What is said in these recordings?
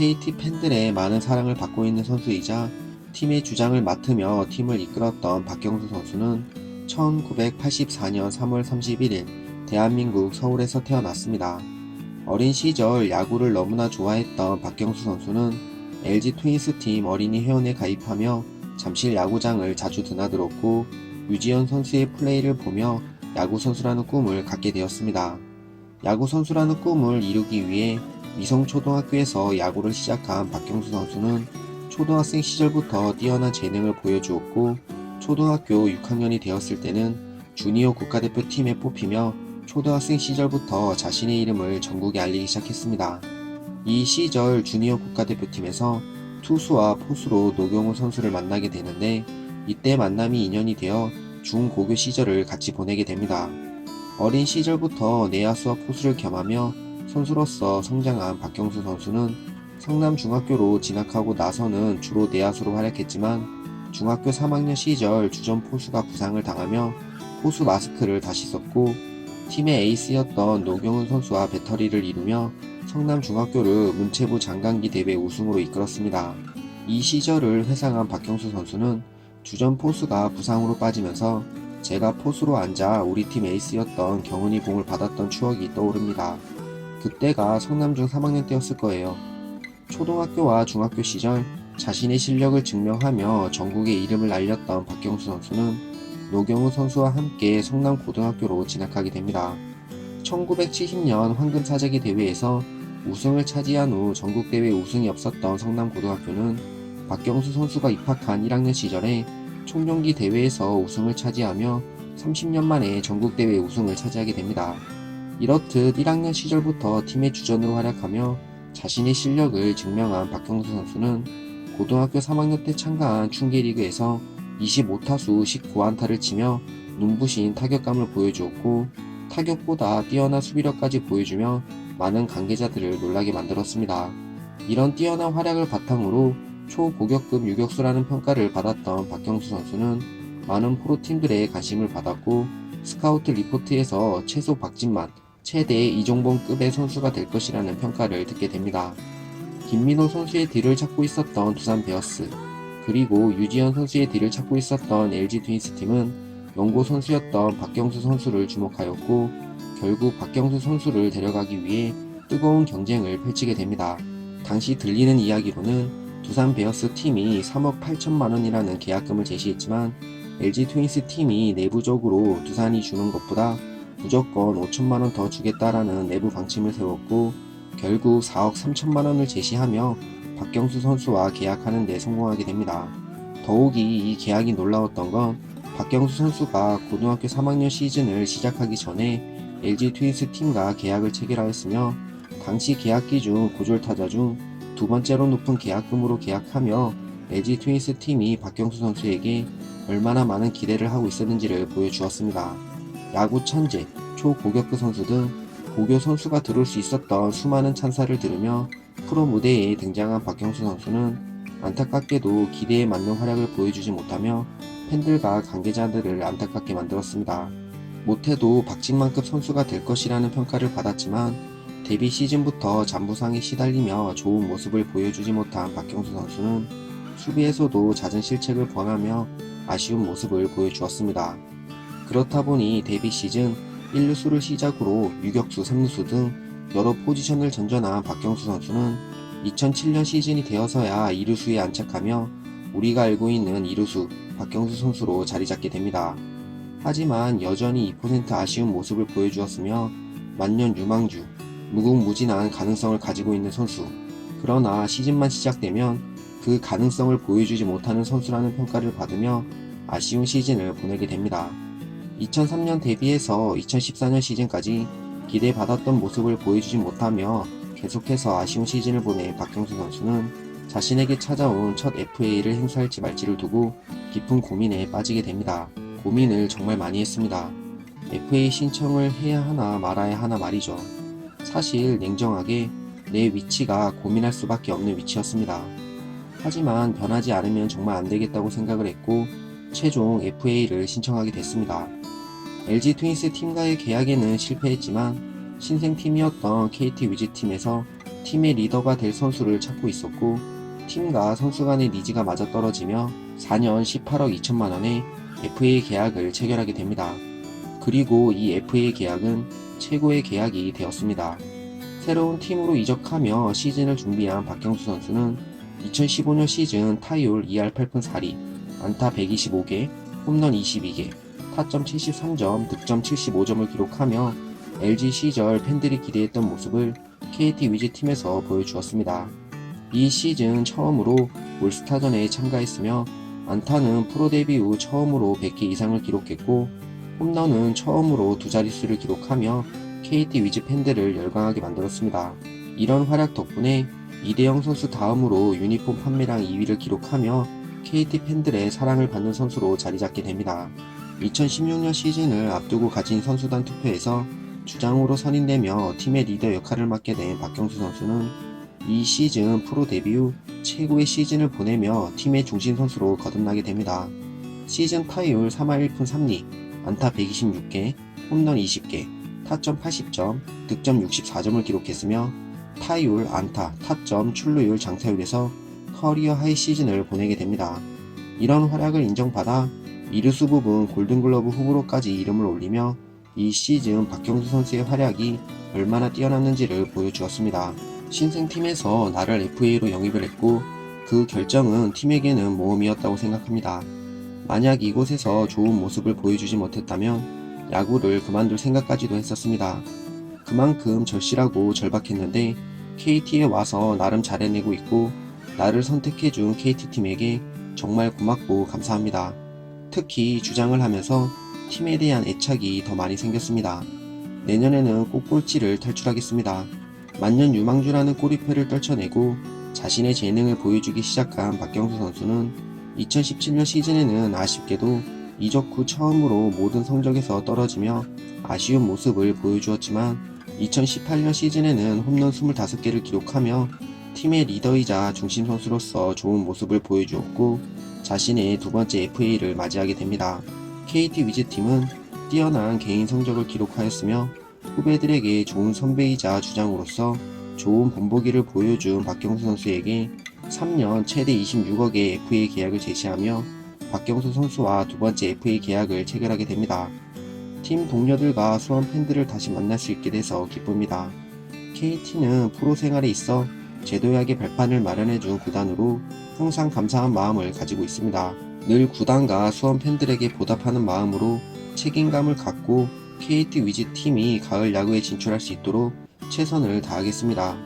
KT 팬들의 많은 사랑을 받고 있는 선수이자 팀의 주장을 맡으며 팀을 이끌었던 박경수 선수는 1984년 3월 31일 대한민국 서울에서 태어났습니다. 어린 시절 야구를 너무나 좋아했던 박경수 선수는 LG 트윈스 팀 어린이 회원에 가입하며 잠실 야구장을 자주 드나들었고 유지현 선수의 플레이를 보며 야구 선수라는 꿈을 갖게 되었습니다. 야구 선수라는 꿈을 이루기 위해 미성초등학교에서 야구를 시작한 박경수 선수는 초등학생 시절부터 뛰어난 재능을 보여주었고 초등학교 6학년이 되었을 때는 주니어 국가대표팀에 뽑히며 초등학생 시절부터 자신의 이름을 전국에 알리기 시작했습니다. 이 시절 주니어 국가대표팀에서 투수와 포수로 노경우 선수를 만나게 되는데 이때 만남이 인연이 되어 중고교 시절을 같이 보내게 됩니다. 어린 시절부터 내야수와 포수를 겸하며 선수로서 성장한 박경수 선수는 성남중학교로 진학하고 나서는 주로 내야수로 활약했지만 중학교 3학년 시절 주전 포수가 부상을 당하며 포수 마스크를 다시 썼고 팀의 에이스였던 노경훈 선수와 배터리를 이루며 성남중학교를 문체부 장강기 대회 우승으로 이끌었습니다. 이 시절을 회상한 박경수 선수는 주전 포수가 부상으로 빠지면서 제가 포수로 앉아 우리 팀 에이스였던 경훈이 공을 받았던 추억이 떠오릅니다. 그때가 성남중 3학년 때였을 거예요. 초등학교와 중학교 시절 자신의 실력을 증명하며 전국에 이름을 알렸던 박경수 선수는 노경우 선수와 함께 성남고등학교로 진학하게 됩니다. 1970년 황금사재기 대회에서 우승을 차지한 후 전국대회 우승이 없었던 성남고등학교는 박경수 선수가 입학한 1학년 시절에 총경기 대회에서 우승을 차지하며 30년 만에 전국대회 우승을 차지하게 됩니다. 이렇듯 1학년 시절부터 팀의 주전으로 활약하며 자신의 실력을 증명한 박경수 선수는 고등학교 3학년 때 참가한 충계리그에서 25타수 19안타를 치며 눈부신 타격감을 보여주었고 타격보다 뛰어난 수비력까지 보여주며 많은 관계자들을 놀라게 만들었습니다. 이런 뛰어난 활약을 바탕으로 초고격급 유격수라는 평가를 받았던 박경수 선수는 많은 프로팀들의 관심을 받았고 스카우트 리포트에서 최소 박진만, 최대 이종범급의 선수가 될 것이라는 평가를 듣게 됩니다. 김민호 선수의 뒤를 찾고 있었던 두산 베어스, 그리고 유지현 선수의 뒤를 찾고 있었던 LG 트윈스 팀은 연고 선수였던 박경수 선수를 주목하였고 결국 박경수 선수를 데려가기 위해 뜨거운 경쟁을 펼치게 됩니다. 당시 들리는 이야기로는 두산 베어스 팀이 3억 8천만 원이라는 계약금을 제시했지만 LG 트윈스 팀이 내부적으로 두산이 주는 것보다 무조건 5천만 원 더 주겠다라는 내부 방침을 세웠고 결국 4억 3천만 원을 제시하며 박경수 선수와 계약하는 데 성공하게 됩니다. 더욱이 이 계약이 놀라웠던 건 박경수 선수가 고등학교 3학년 시즌을 시작하기 전에 LG 트윈스 팀과 계약을 체결하였으며 당시 계약 기준 고졸타자 중 두 번째로 높은 계약금으로 계약하며 LG 트윈스 팀이 박경수 선수에게 얼마나 많은 기대를 하고 있었는지를 보여주었습니다. 야구 천재, 초고격급 선수 등 고교 선수가 들어올 수 있었던 수많은 찬사를 들으며 프로 무대에 등장한 박경수 선수는 안타깝게도 기대에 맞는 활약을 보여주지 못하며 팬들과 관계자들을 안타깝게 만들었습니다. 못해도 박진만급 선수가 될 것이라는 평가를 받았지만 데뷔 시즌부터 잔부상에 시달리며 좋은 모습을 보여주지 못한 박경수 선수는 수비에서도 잦은 실책을 범하며 아쉬운 모습을 보여주었습니다. 그렇다 보니 데뷔 시즌 1루수를 시작으로 유격수, 3루수 등 여러 포지션을 전전한 박경수 선수는 2007년 시즌이 되어서야 2루수에 안착하며 우리가 알고 있는 2루수 박경수 선수로 자리잡게 됩니다. 하지만 여전히 2% 아쉬운 모습을 보여주었으며 만년 유망주, 무궁무진한 가능성을 가지고 있는 선수, 그러나 시즌만 시작되면 그 가능성을 보여주지 못하는 선수라는 평가를 받으며 아쉬운 시즌을 보내게 됩니다. 2003년 데뷔해서 2014년 시즌까지 기대받았던 모습을 보여주지 못하며 계속해서 아쉬운 시즌을 보낸 박경수 선수는 자신에게 찾아온 첫 FA를 행사할지 말지를 두고 깊은 고민에 빠지게 됩니다. 고민을 정말 많이 했습니다. FA 신청을 해야 하나 말아야 하나 말이죠. 사실 냉정하게 내 위치가 고민할 수밖에 없는 위치였습니다. 하지만 변하지 않으면 정말 안되겠다고 생각을 했고 최종 FA를 신청하게 됐습니다. LG 트윈스 팀과의 계약에는 실패했지만 신생팀이었던 KT 위즈팀에서 팀의 리더가 될 선수를 찾고 있었고 팀과 선수 간의 니즈가 맞아떨어지며 4년 18억 2천만 원의 FA 계약을 체결하게 됩니다. 그리고 이 FA 계약은 최고의 계약이 되었습니다. 새로운 팀으로 이적하며 시즌을 준비한 박경수 선수는 2015년 시즌 타율 2할 8푼 4리, 안타 125개, 홈런 22개, 타점 73점, 득점 75점을 기록하며 LG 시절 팬들이 기대했던 모습을 KT 위즈팀에서 보여주었습니다. 이 시즌 처음으로 올스타전에 참가했으며 안타는 프로 데뷔 후 처음으로 100개 이상을 기록했고 홈런은 처음으로 두 자릿수를 기록하며 KT 위즈 팬들을 열광하게 만들었습니다. 이런 활약 덕분에 이대영 선수 다음으로 유니폼 판매량 2위를 기록하며 KT 팬들의 사랑을 받는 선수로 자리잡게 됩니다. 2016년 시즌을 앞두고 가진 선수단 투표에서 주장으로 선임되며 팀의 리더 역할을 맡게 된 박경수 선수는 이 시즌 프로 데뷔 후 최고의 시즌을 보내며 팀의 중심 선수로 거듭나게 됩니다. 시즌 타율 3할 1푼 3리, 안타 126개, 홈런 20개, 타점 80점, 득점 64점을 기록했으며 타율, 안타, 타점, 출루율, 장타율에서 커리어 하이 시즌을 보내게 됩니다. 이런 활약을 인정받아 이루수 부분 골든글러브 후보로까지 이름을 올리며 이 시즌 박경수 선수의 활약이 얼마나 뛰어났는지를 보여주었습니다. 신생팀에서 나를 FA로 영입을 했고 그 결정은 팀에게는 모험이었다고 생각합니다. 만약 이곳에서 좋은 모습을 보여주지 못했다면 야구를 그만둘 생각까지도 했었습니다. 그만큼 절실하고 절박했는데 KT에 와서 나름 잘해내고 있고 나를 선택해준 KT팀에게 정말 고맙고 감사합니다. 특히 주장을 하면서 팀에 대한 애착이 더 많이 생겼습니다. 내년에는 꼭 꼴찌를 탈출하겠습니다. 만년 유망주라는 꼬리표를 떨쳐내고 자신의 재능을 보여주기 시작한 박경수 선수는 2017년 시즌에는 아쉽게도 이적 후 처음으로 모든 성적에서 떨어지며 아쉬운 모습을 보여주었지만 2018년 시즌에는 홈런 25개를 기록하며 팀의 리더이자 중심 선수로서 좋은 모습을 보여주었고 자신의 두 번째 FA를 맞이하게 됩니다. KT 위즈팀은 뛰어난 개인 성적을 기록하였으며 후배들에게 좋은 선배이자 주장으로서 좋은 본보기를 보여준 박경수 선수에게 3년 최대 26억의 FA 계약을 제시하며 박경수 선수와 두 번째 FA 계약을 체결하게 됩니다. 팀 동료들과 수원 팬들을 다시 만날 수 있게 돼서 기쁩니다. KT는 프로 생활에 있어 제도약의 발판을 마련해준 구단으로 항상 감사한 마음을 가지고 있습니다. 늘 구단과 수원 팬들에게 보답하는 마음으로 책임감을 갖고 KT 위즈 팀이 가을 야구에 진출할 수 있도록 최선을 다하겠습니다.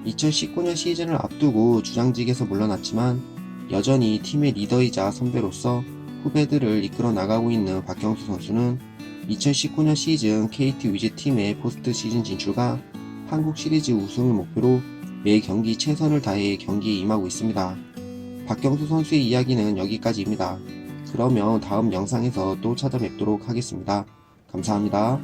2019년 시즌을 앞두고 주장직에서 물러났지만 여전히 팀의 리더이자 선배로서 후배들을 이끌어 나가고 있는 박경수 선수는 2019년 시즌 KT 위즈 팀의 포스트 시즌 진출과 한국 시리즈 우승을 목표로 매 경기 최선을 다해 경기에 임하고 있습니다. 박경수 선수의 이야기는 여기까지입니다. 그러면 다음 영상에서 또 찾아뵙도록 하겠습니다. 감사합니다.